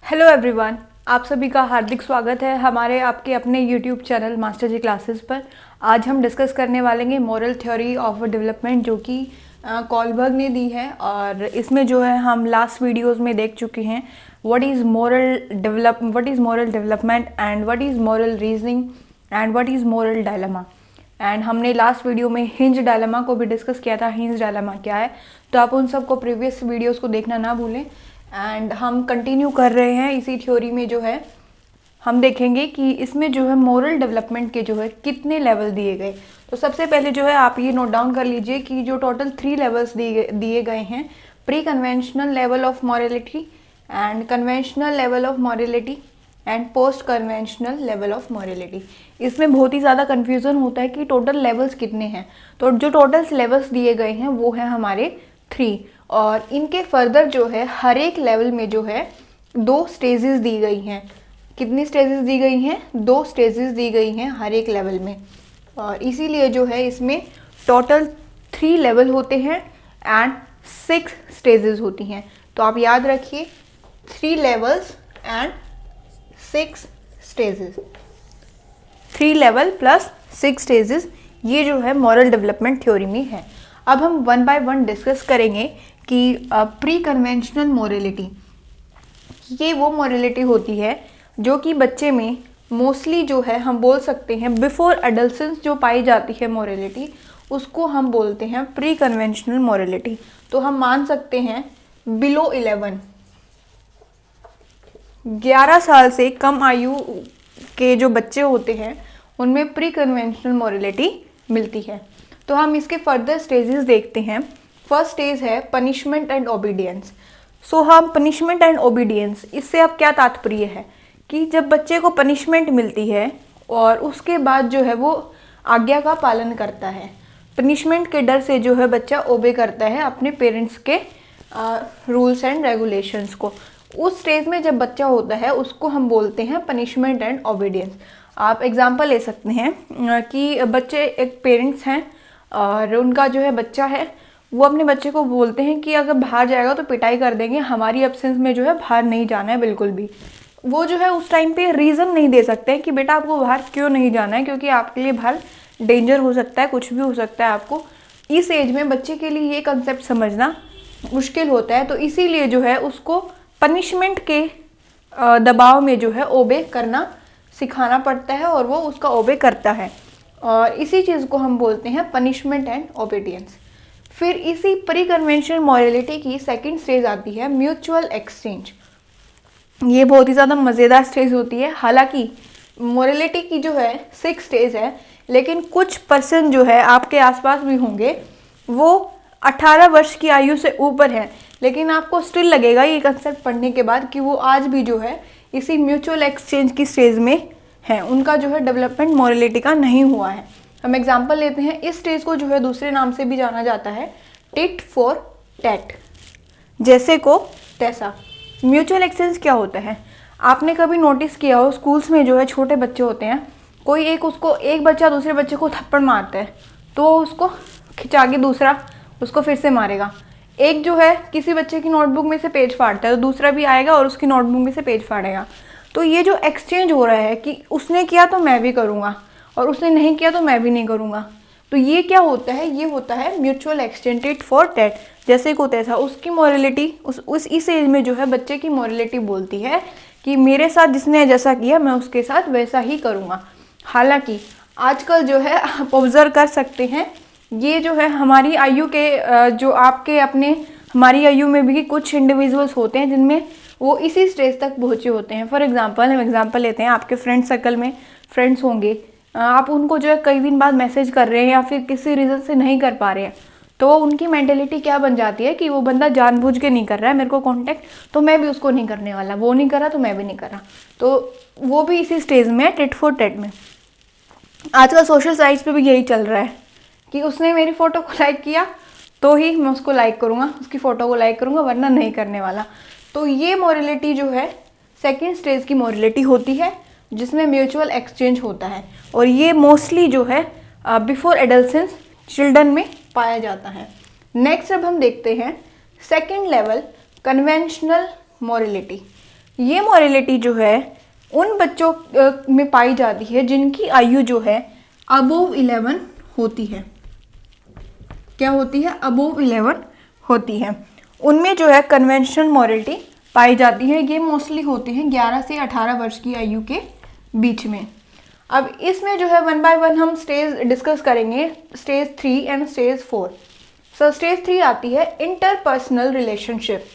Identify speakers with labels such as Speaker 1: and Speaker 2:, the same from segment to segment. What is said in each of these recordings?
Speaker 1: Hello everyone, आप सभी का हार्दिक स्वागत है हमारे आपके अपने यूट्यूब चैनल मास्टर जी क्लासेस पर। आज हम डिस्कस करने वाले हैं मोरल थ्योरी ऑफ डेवलपमेंट, जो कि कॉलबर्ग ने दी है। और इसमें जो है हम लास्ट वीडियोस में देख चुके हैं what is moral development and what is moral reasoning and what is moral dilemma. And हमने लास्ट वीडियो में हिंज डायलेमा को भी डिस्कस किया था। हिंज डायलेमा क्या है, तो आप उन सबको प्रीवियस वीडियोस को देखना ना भूलें। एंड हम कंटिन्यू कर रहे हैं इसी थ्योरी में। जो है हम देखेंगे कि इसमें जो है मोरल डेवलपमेंट के जो है कितने लेवल दिए गए। तो सबसे पहले जो है आप ये नोट डाउन कर लीजिए कि जो टोटल 3 लेवल्स दिए गए हैं, pre conventional level of morality and conventional level of morality and post conventional level of morality. इसमें बहुत ही ज़्यादा कन्फ्यूज़न होता है कि टोटल लेवल्स कितने हैं। तो जो टोटल लेवल्स दिए गए हैं वो हैं हमारे 3, और इनके फर्दर जो है हर एक लेवल में जो है 2 स्टेजेस दी गई हैं। कितनी स्टेजेस दी गई हैं? 2 स्टेजेस दी गई हैं हर एक लेवल में। और इसीलिए जो है इसमें टोटल 3 लेवल होते हैं एंड 6 स्टेजेस होती हैं। तो आप याद रखिए 3 levels and 6 stages, 3 level plus 6 stages, ये जो है मॉरल डेवलपमेंट थ्योरी में है। अब हम 1 बाय 1 डिस्कस करेंगे कि प्री कन्वेंशनल मोरलिटी, ये वो मोरलिटी होती है जो कि बच्चे में मोस्टली जो है हम बोल सकते हैं बिफोर एडल्सेंस जो पाई जाती है मोरलिटी, उसको हम बोलते हैं प्री कन्वेंशनल मोरलिटी। तो हम मान सकते हैं बिलो 11 साल से कम आयु के जो बच्चे होते हैं उनमें प्री कन्वेंशनल मोरलिटी मिलती है। तो हम इसके फर्दर स्टेजेस देखते हैं। फर्स्ट स्टेज है पनिशमेंट एंड ओबीडियंस। सो हम पनिशमेंट एंड ओबीडियंस, इससे अब क्या तात्पर्य है कि जब बच्चे को पनिशमेंट मिलती है और उसके बाद जो है वो आज्ञा का पालन करता है, पनिशमेंट के डर से जो है बच्चा ओबे करता है अपने पेरेंट्स के रूल्स एंड रेगुलेशंस को। उस स्टेज में जब बच्चा होता है उसको हम बोलते हैं पनिशमेंट एंड ओबीडियंस। आप एग्जांपल ले सकते हैं कि बच्चे एक पेरेंट्स हैं और उनका जो है बच्चा है, वो अपने बच्चे को बोलते हैं कि अगर बाहर जाएगा तो पिटाई कर देंगे, हमारी एब्सेंस में जो है बाहर नहीं जाना है बिल्कुल भी। वो जो है उस टाइम पे रीज़न नहीं दे सकते हैं कि बेटा आपको बाहर क्यों नहीं जाना है, क्योंकि आपके लिए बाहर डेंजर हो सकता है, कुछ भी हो सकता है आपको। इस एज में बच्चे के लिए ये कंसेप्ट समझना मुश्किल होता है। तो इसीलिए जो है उसको पनिशमेंट के दबाव में जो है ओबे करना सिखाना पड़ता है और वो उसका ओबे करता है। और इसी चीज़ को हम बोलते हैं पनिशमेंट एंड ओबीडियंस। फिर इसी प्री कन्वेंशनल मॉरलिटी की सेकंड स्टेज आती है म्यूचुअल एक्सचेंज। ये बहुत ही ज़्यादा मज़ेदार स्टेज होती है। हालांकि मॉरलिटी की जो है 6 स्टेज है, लेकिन कुछ पर्सन जो है आपके आसपास भी होंगे वो 18 वर्ष की आयु से ऊपर है, लेकिन आपको स्टिल लगेगा ये कंसेप्ट पढ़ने के बाद कि वो आज भी जो है इसी म्यूचुअल एक्सचेंज की स्टेज में है, उनका जो है डेवलपमेंट मॉरलिटी का नहीं हुआ है। हम एग्जांपल लेते हैं, इस स्टेज को जो है दूसरे नाम से भी जाना जाता है टिट फॉर टैट, जैसे को तैसा। म्यूचुअल एक्सचेंज क्या होता है, आपने कभी नोटिस किया हो स्कूल्स में जो है छोटे बच्चे होते हैं, कोई एक बच्चा दूसरे बच्चे को थप्पड़ मारता है तो उसको खिंचा के दूसरा उसको फिर से मारेगा। एक जो है किसी बच्चे की नोटबुक में से पेज फाड़ता है तो दूसरा भी आएगा और उसकी नोटबुक में से पेज फाड़ेगा। तो ये जो एक्सचेंज हो रहा है कि उसने किया तो मैं भी करूँगा और उसने नहीं किया तो मैं भी नहीं करूँगा, तो ये क्या होता है, ये होता है mutual exchange tit for tat. जैसे को तैसा उसकी मॉरलिटी इस एज में जो है बच्चे की मॉरलिटी बोलती है कि मेरे साथ जिसने जैसा किया मैं उसके साथ वैसा ही करूँगा। हालांकि आजकल जो है आप ऑब्जर्व कर सकते हैं, ये जो है हमारी आयु के जो आपके अपने हमारी आयु में भी कुछ इंडिविजुअल्स होते हैं जिनमें वो इसी स्टेज तक पहुँचे होते हैं। फॉर एग्जांपल हम एग्जांपल लेते हैं, आपके फ्रेंड सर्कल में फ्रेंड्स होंगे, आप उनको जो है कई दिन बाद मैसेज कर रहे हैं या फिर किसी रीज़न से नहीं कर पा रहे हैं, तो उनकी मेंटेलिटी क्या बन जाती है कि वो बंदा जानबूझ के नहीं कर रहा है मेरे को कांटेक्ट, तो मैं भी उसको नहीं करने वाला, वो नहीं कर रहा तो मैं भी नहीं कर रहा। तो वो भी इसी स्टेज में है, टिट फॉर टैट में। आजकल सोशल साइट्स पे भी यही चल रहा है कि उसने मेरी फ़ोटो को लाइक किया तो ही मैं उसको लाइक करूँगा, उसकी फ़ोटो को लाइक करूँगा, वरना नहीं करने वाला। तो ये मॉरलिटी जो है सेकेंड स्टेज की मॉरलिटी होती है जिसमें म्यूचुअल एक्सचेंज होता है, और ये मोस्टली जो है बिफोर एडल्सेंस चिल्ड्रन में पाया जाता है। नेक्स्ट अब हम देखते हैं सेकेंड लेवल कन्वेंशनल मॉरलिटी। ये मॉरलिटी जो है उन बच्चों में पाई जाती है जिनकी आयु जो है अबोव 11 होती है। क्या होती है? अबोव 11 होती है। उनमें जो है कन्वेंशनल मॉरलिटी पाई जाती है। ये मोस्टली होते हैं 11 से 18 वर्ष की आयु के बीच में। अब इसमें जो है 1 बाय 1 हम स्टेज डिस्कस करेंगे, stage 3 and stage 4। So stage 3 आती है इंटरपर्सनल रिलेशनशिप।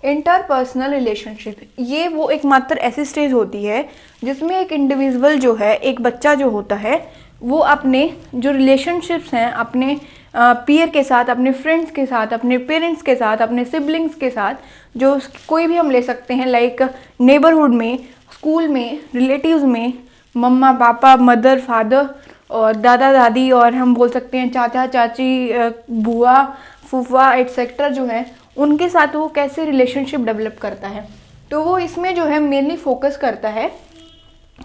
Speaker 1: इंटरपर्सनल रिलेशनशिप ये वो एकमात्र ऐसी स्टेज होती है जिसमें एक इंडिविजुअल जो है, एक बच्चा जो होता है, वो अपने जो रिलेशनशिप्स हैं अपने पीयर के साथ, अपने फ्रेंड्स के साथ, अपने पेरेंट्स के साथ, अपने सिबलिंग्स के साथ, जो कोई भी हम ले सकते हैं, लाइक नेबरहुड में, स्कूल में, रिलेटिव्स में, मम्मा पापा, मदर फादर और दादा दादी, और हम बोल सकते हैं चाचा चाची, बुआ फूफा एटसेट्रा जो है, उनके साथ वो कैसे रिलेशनशिप डेवलप करता है। तो वो इसमें जो है मेनली फोकस करता है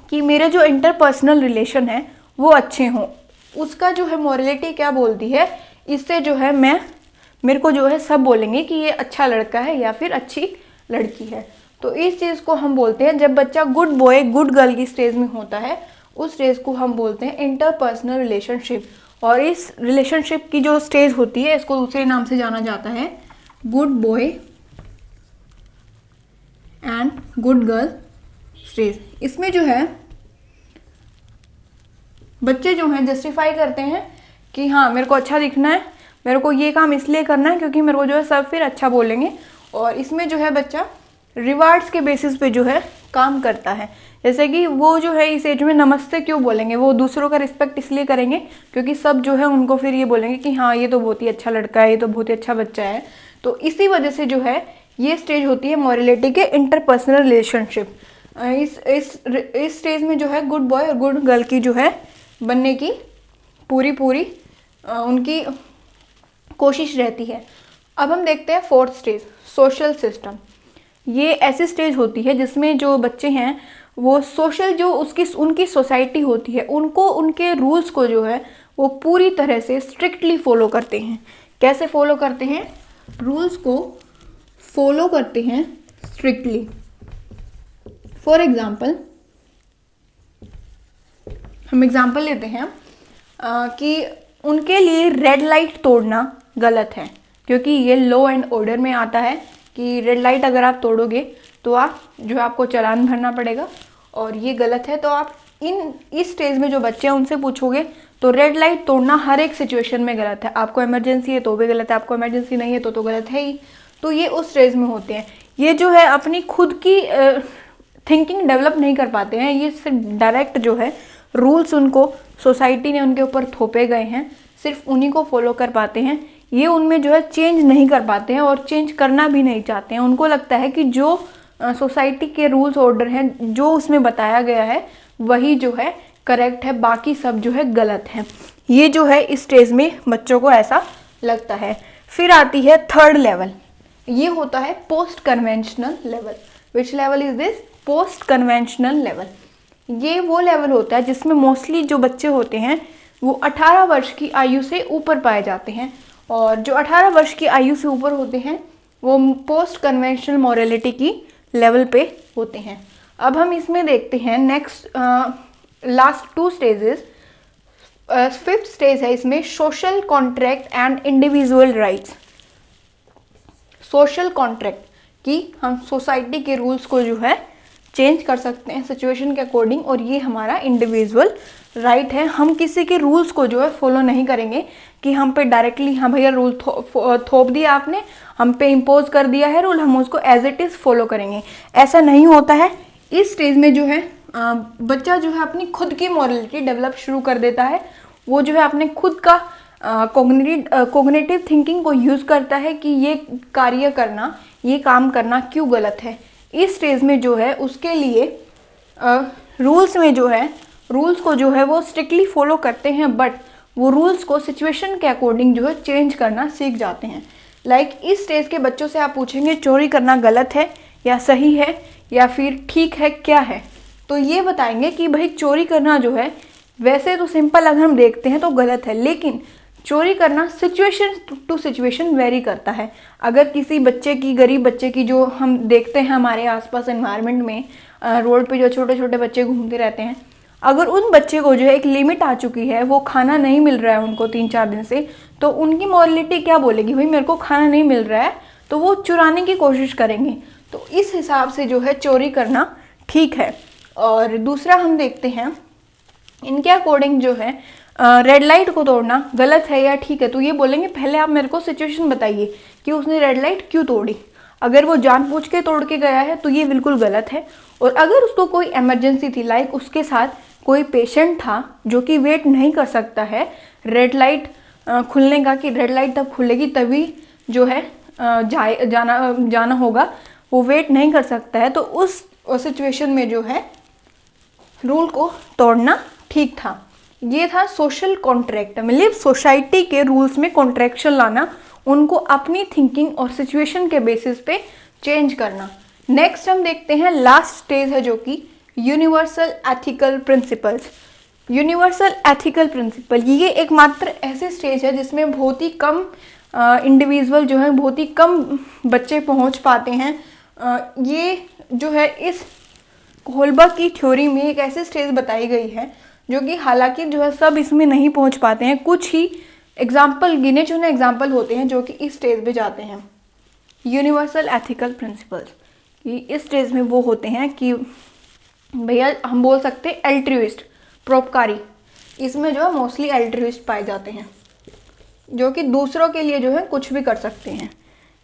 Speaker 1: कि मेरे जो इंटरपर्सनल रिलेशन है वो अच्छे हों। उसका जो है मॉरलिटी क्या बोलती है, इससे जो है मेरे को जो है सब बोलेंगे कि ये अच्छा लड़का है या फिर अच्छी लड़की है। तो इस चीज़ को हम बोलते हैं, जब बच्चा गुड बॉय गुड गर्ल की स्टेज में होता है, उस स्टेज को हम बोलते हैं इंटरपर्सनल रिलेशनशिप। और इस रिलेशनशिप की जो स्टेज होती है, इसको दूसरे नाम से जाना जाता है good boy and good girl stage. इसमें जो है बच्चे जो हैं जस्टिफाई करते हैं कि हाँ मेरे को अच्छा दिखना है, मेरे को ये काम इसलिए करना है क्योंकि मेरे को जो है सब फिर अच्छा बोलेंगे। और इसमें जो है बच्चा रिवार्ड्स के बेसिस पे जो है काम करता है। जैसे कि वो जो है इस एज में नमस्ते क्यों बोलेंगे, वो दूसरों का रिस्पेक्ट इसलिए करेंगे क्योंकि सब जो है उनको फिर ये बोलेंगे कि हाँ ये तो बहुत ही अच्छा लड़का है, ये तो बहुत ही अच्छा बच्चा है। तो इसी वजह से जो है ये स्टेज होती है मॉरलिटी के इंटरपर्सनल रिलेशनशिप। इस स्टेज में जो है गुड बॉय और गुड गर्ल की जो है बनने की पूरी उनकी कोशिश रहती है। अब हम देखते हैं 4th स्टेज, सोशल सिस्टम। ये ऐसी स्टेज होती है जिसमें जो बच्चे हैं वो सोशल जो उनकी सोसाइटी होती है, उनको उनके रूल्स को जो है वो पूरी तरह से स्ट्रिक्टली फॉलो करते हैं। कैसे फॉलो करते हैं? रूल्स को फॉलो करते हैं स्ट्रिक्टली। फॉर एग्जाम्पल, हम एग्जाम्पल लेते हैं कि उनके लिए रेड लाइट तोड़ना गलत है, क्योंकि ये लॉ एंड ऑर्डर में आता है कि रेड लाइट अगर आप तोड़ोगे तो आप जो है आपको चालान भरना पड़ेगा, और ये गलत है। तो आप इस स्टेज में जो बच्चे हैं उनसे पूछोगे तो रेड लाइट तोड़ना हर एक सिचुएशन में गलत है। आपको इमरजेंसी है तो भी गलत है, आपको इमरजेंसी नहीं है तो गलत है ही। तो ये उस स्टेज में होते हैं। ये जो है अपनी खुद की थिंकिंग डेवलप नहीं कर पाते हैं। ये सिर्फ डायरेक्ट जो है रूल्स उनको सोसाइटी ने उनके ऊपर थोपे गए हैं, सिर्फ उन्हीं को फॉलो कर पाते हैं। ये उनमें जो है चेंज नहीं कर पाते हैं और चेंज करना भी नहीं चाहते हैं। उनको लगता है कि जो सोसाइटी के रूल्स ऑर्डर हैं, जो उसमें बताया गया है वही जो है करेक्ट है, बाकी सब जो है गलत है। ये जो है इस स्टेज में बच्चों को ऐसा लगता है। फिर आती है 3rd लेवल, ये होता है post conventional level. Which level is this? Post conventional level. ये वो लेवल होता है जिसमें मोस्टली जो बच्चे होते हैं वो 18 वर्ष की आयु से ऊपर पाए जाते हैं, और जो 18 वर्ष की आयु से ऊपर होते हैं वो पोस्ट कन्वेंशनल मॉरलिटी की लेवल पे होते हैं। अब हम इसमें देखते हैं next last 2 stages. 5th stage है इसमें social contract and individual rights. Social contract कि हम सोसाइटी के रूल्स को जो है चेंज कर सकते हैं सिचुएशन के अकॉर्डिंग, और ये हमारा इंडिविजुअल राइट है। हम किसी के रूल्स को जो है फॉलो नहीं करेंगे कि हम पे डायरेक्टली हाँ भैया रूल थोप दिया आपने, हम पे इम्पोज कर दिया है रूल, हम उसको एज इट इज़ फॉलो करेंगे। ऐसा नहीं होता है। इस स्टेज में जो है बच्चा जो है अपनी खुद की मॉरलिटी डेवलप शुरू कर देता है। वो जो है अपने खुद का कॉग्निटिव थिंकिंग को यूज़ करता है कि ये कार्य करना, ये काम करना क्यों गलत है। इस स्टेज में जो है उसके लिए रूल्स में जो है रूल्स को जो है वो स्ट्रिक्टली फॉलो करते हैं, बट वो रूल्स को सिचुएशन के अकॉर्डिंग जो है चेंज करना सीख जाते हैं। लाइक इस स्टेज के बच्चों से आप पूछेंगे चोरी करना गलत है या सही है या फिर ठीक है, क्या है, तो ये बताएंगे कि भाई चोरी करना जो है वैसे तो सिंपल अगर हम देखते हैं तो गलत है, लेकिन चोरी करना सिचुएशन टू सिचुएशन वेरी करता है। अगर किसी बच्चे की, गरीब बच्चे की, जो हम देखते हैं हमारे आसपास एनवायरनमेंट में, रोड पे जो छोटे छोटे बच्चे घूमते रहते हैं, अगर उन बच्चे को जो है एक लिमिट आ चुकी है, वो खाना नहीं मिल रहा है उनको 3-4 दिन से, तो उनकी मॉरलिटी क्या बोलेगी, भाई मेरे को खाना नहीं मिल रहा है, तो वो चुराने की कोशिश करेंगे। तो इस हिसाब से जो है चोरी करना ठीक है। और दूसरा हम देखते हैं, इनके अकॉर्डिंग जो है रेड लाइट को तोड़ना गलत है या ठीक है। तो ये बोलेंगे पहले आप मेरे को सिचुएशन बताइए कि उसने रेड लाइट क्यों तोड़ी। अगर वो जानबूझ के तोड़ के गया है तो ये बिल्कुल गलत है। और अगर उसको कोई इमरजेंसी थी, लाइक उसके साथ कोई पेशेंट था जो कि वेट नहीं कर सकता है रेड लाइट खुलने का, कि रेड लाइट तब खुलेगी तभी जो है जाना होगा, वो वेट नहीं कर सकता है, तो उस सिचुएशन में जो है रूल को तोड़ना ठीक था। ये था सोशल कॉन्ट्रैक्ट, मतलब सोसाइटी के रूल्स में कॉन्ट्रैक्शन लाना, उनको अपनी थिंकिंग और सिचुएशन के बेसिस पे चेंज करना। नेक्स्ट हम देखते हैं लास्ट स्टेज है जो कि universal ethical principles. Universal ethical principle ये एकमात्र ऐसे स्टेज है जिसमें बहुत ही कम इंडिविजुअल जो है, बहुत ही कम बच्चे पहुंच पाते हैं। ये जो है इस होलबर्ग की थ्योरी में एक ऐसी स्टेज बताई गई है जो कि हालांकि जो है सब इसमें नहीं पहुंच पाते हैं, कुछ ही एग्जाम्पल, गिने चुने एग्जाम्पल होते हैं जो कि इस स्टेज पे जाते हैं। यूनिवर्सल एथिकल प्रिंसिपल्स इस स्टेज में वो होते हैं कि भैया हम बोल सकते हैं एल्ट्रुइस्ट, परोपकारी। इसमें जो है मोस्टली एल्ट्रुइस्ट पाए जाते हैं जो कि दूसरों के लिए जो है कुछ भी कर सकते हैं,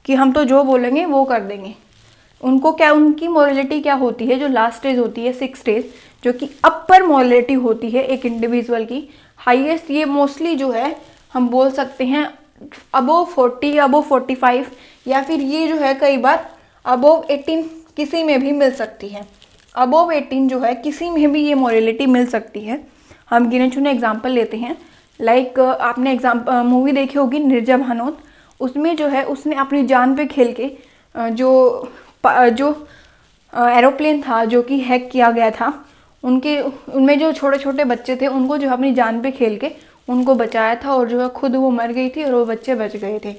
Speaker 1: कि हम तो जो बोलेंगे वो कर देंगे। उनको क्या, उनकी मोरलिटी क्या होती है, जो लास्ट स्टेज होती है 6 स्टेज, जो कि अपर मोरलिटी होती है एक इंडिविजुअल की, हाईएस्ट ये मोस्टली जो है हम बोल सकते हैं अबोव 40, अबोव 45, या फिर ये जो है कई बार अबोव 18 किसी में भी मिल सकती है। अबोव 18 जो है किसी में भी ये मोरलिटी मिल सकती है। हम गिने चुने एग्जाम्पल लेते हैं, लाइक आपने मूवी देखी होगी निर्जा भानोत, उसमें जो है उसने अपनी जान पे खेल के जो एरोप्लेन था जो कि हैक किया गया था, उनमें जो छोटे छोटे बच्चे थे उनको जो अपनी जान पे खेल के उनको बचाया था, और जो है खुद वो मर गई थी और वो बच्चे बच गए थे।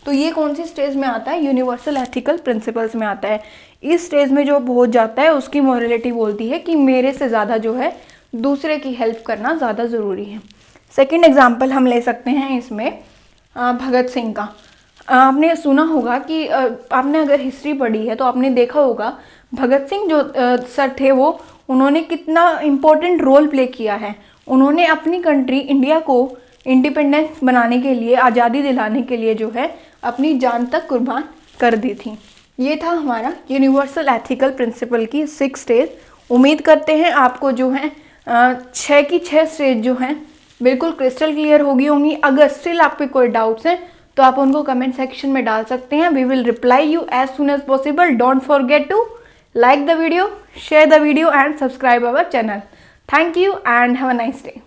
Speaker 1: तो ये कौन सी स्टेज में आता है, यूनिवर्सल एथिकल प्रिंसिपल्स में आता है। इस स्टेज में जो पहुंच जाता है उसकी मोरलिटी बोलती है कि मेरे से ज़्यादा जो है दूसरे की हेल्प करना ज़्यादा ज़रूरी है। सेकेंड एग्जाम्पल हम ले सकते हैं इसमें भगत सिंह का। आपने सुना होगा कि आपने अगर हिस्ट्री पढ़ी है तो आपने देखा होगा भगत सिंह जो सर थे वो, उन्होंने कितना इम्पोर्टेंट रोल प्ले किया है। उन्होंने अपनी कंट्री इंडिया को इंडिपेंडेंस बनाने के लिए, आज़ादी दिलाने के लिए जो है अपनी जान तक कुर्बान कर दी थी। ये था हमारा यूनिवर्सल एथिकल प्रिंसिपल की 6 स्टेज। उम्मीद करते हैं आपको जो है 6 की 6 स्टेज जो हैं बिल्कुल क्रिस्टल क्लियर होगी होंगी। अगर स्टिल आपके कोई डाउट्स हैं तो आप उनको कमेंट सेक्शन में डाल सकते हैं। We will reply you as soon as possible. Don't forget to like the video, share the video and subscribe our channel. Thank you and have a nice day.